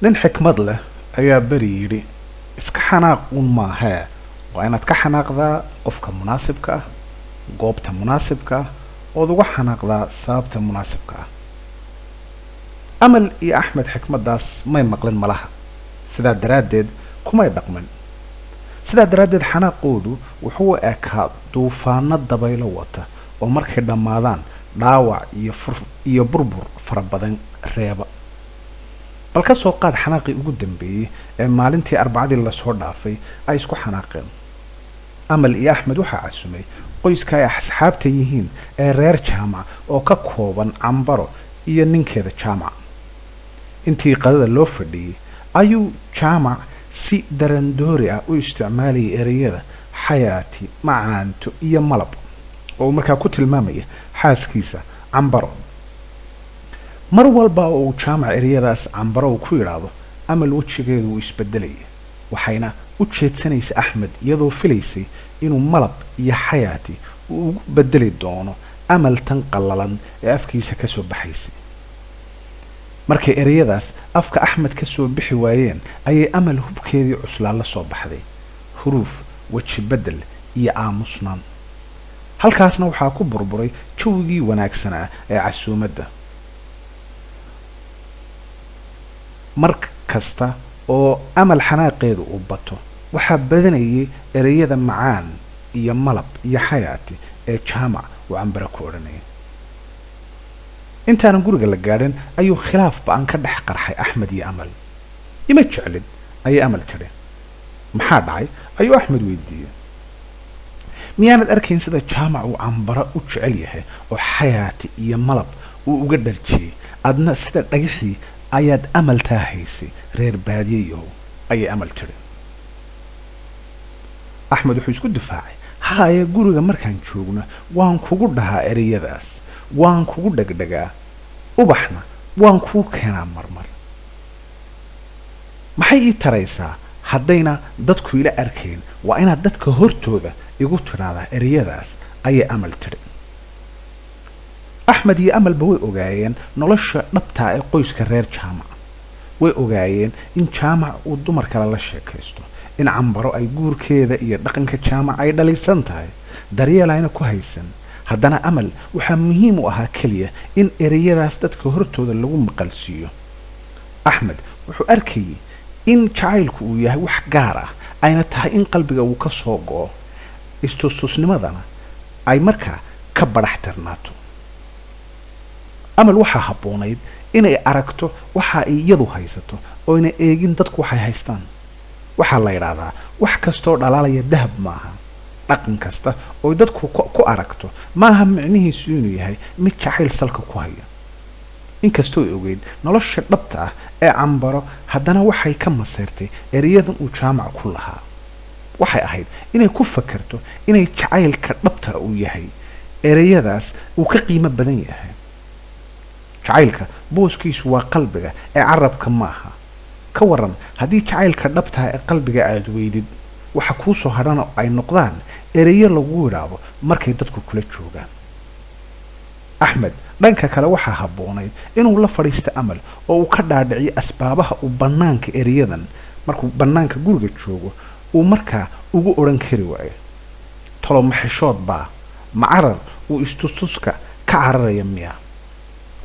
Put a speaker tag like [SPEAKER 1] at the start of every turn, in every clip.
[SPEAKER 1] nin xikmad leh ayaa beri yidhi iska xanaaq uun maahee waa inaad ka xanaaqdaa qofka munaasibka ah goobta munaasibka ah ood uga xanaaqdaa sababta munaasibka ah amal iyo axmed xikmaddaas may maqlin malaha sidaa daraaddeed kumay dhaqmin sidaa daraaddeed xanaaqoodu wuxuu u ekaa duufaano dabaylo wata oo markay dhammaadaan dhaawac iyo burbur fara badan reeba bal ka soo qaad xanaaqii ugu dambeeyey ee maalintii arbacadii lasoo dhaafay ay isku xanaaqeen amal iyo axmed waxaa casumay qoyska ay asxaabta yihiin ee reer jaamac oo ka kooban cambaro iyo ninkeeda jaamac intii qadada loo fadhiyey ayuu jaamac si darandoori ah u isticmaalayay ereyada xayaati macaanto iyo malab oo markaa ku tilmaamaya xaaskiisa cambaro mar walba oo uu jaamac ereyadaas cambaro uu ku yidhaahdo amal wejigeedu uu isbedelaya waxayna u jeedsanaysa axmed iyadoo filaysay inuu malab iyo xayaati uu ugu bedeli doono amal tan qallalan ee afkiisa ka soo baxaysay markay ereyadaas afka axmed ka soo bixi waayeen ayay amal hubkeedii cuslaa la soo baxday huruuf weji bedel iyo aamusnaan halkaasna waxaa ku burburay jawigii wanaagsanaa ee casuumadda mar kasta oo amal xanaaqeedu uu bato waxaa badanayay ereyada macaan iyo malab iyo xayaati ee jaamac uu cambaro ku odhanayay intaanan guriga la gaadhin ayuu khilaaf ba-an ka dhex qarxay axmed iyo amal ima jeclin ayay amal tidhi maxaa dhacay ayuu axmed weydiiyey miyaanad arkayn sida jaamac uu cambaro u jecel yahay oo xayaati iyo malab uu uga dharjiyey adna sida dhagixii ayaad amaltaa haysay reer baadiyeyahow ayay amal tidhi axmed wuxuu isku difaacay haye guriga markaan joogno waan kugu dhahaa ereyadaas waan kugu dhegdhegaa ubaxna waan kuu keenaa marmar maxay ii taraysaa haddayna dadku ila arkayn waa inaad dadka hortooda igu tidhaahdaa ereyadaas ayay amal tidhi axmed iyo amalba way ogaayeen nolosha dhabtaa ee qoyska reer jaamac way ogaayeen in jaamac uu dumar kale la sheekaysto in cambaro ay guurkeeda iyo dhaqanka jaamac ay dhalisan tahay daryeel ayna ku haysan haddana amal waxaa muhiim u ahaa keliya in ereyadaas dadka hortooda lagu maqalsiiyo axmed wuxuu arkayay in jacaylku uu yahay wax gaar ah ayna tahay in qalbiga uu ka soo go'o istustusnimadana ay markaa ka badhax tirnaato amal waxaa habboonayd inay aragto waxa ay iyadu haysato ooyna eegin dadku waxay haystaan waxaa la yidhaahdaa wax kastoo dhalaalaya dahab maaha dhaqan kasta oo dadku ku aragto maaha micnihiisu inuu yahay mid jacayl salka ku haya inkastoo ay ogeyd nolosha dhabta ah ee cambaro haddana waxay ka maseyrtay ereyadan uu jaamac ku lahaa waxay ahayd inay ku fakarto inay jacaylka dhabta uu yahay ereyadaas uu ka qiimo badan yahay jacaylka booskiisu waa qalbiga ee carabka maaha ka waran haddii jacaylka dhabtaha ee qalbiga aada weydid waxa kuu soo hadhana ay noqdaan ereyo lagu yidhaahdo markay dadku kula joogaan axmed dhanka kale waxaa habboonayd inuu la fadhiisto amal oo uu ka dhaadhiciyo asbaabaha uu bannaanka ereyadan markuu bannaanka guriga joogo uu markaa ugu odhan kari waayo talo maxishood baa macarar uu istustuska ka cararaya miya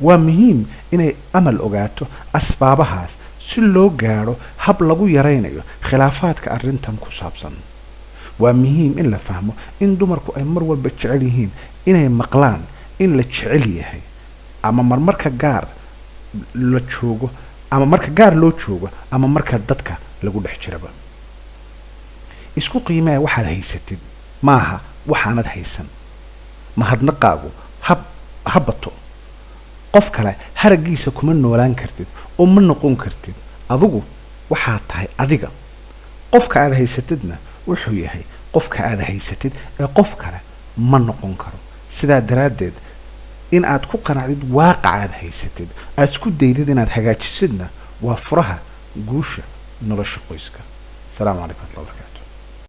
[SPEAKER 1] waa muhiim inay amal ogaato asbaabahaas si loo gaadho hab lagu yaraynayo khilaafaadka arrintan ku saabsan waa muhiim in la fahmo in dumarku ay mar walba jecel yihiin inay maqlaan in la jecel yahay ama marmarka gaar la joogo ama marka gaar loo joogo ama marka dadka lagu dhex jiraba isku qiimee waxaad haysatid maaha waxaanad haysan mahadnaqaagu habato qof kale haraggiisa kuma noolaan kartid oo ma noqon kartid adigu waxaa tahay adiga qofka aad haysatidna wuxuu yahay qofka aad haysatid ee qof kale ma noqon karo sidaa daraaddeed in aad ku qanacdid waaqaca aad haysatid aad isku daydid inaad hagaajisidna waa furaha guusha nolosha qoyska asalaamu calaykum warahmatullahi wabarakatu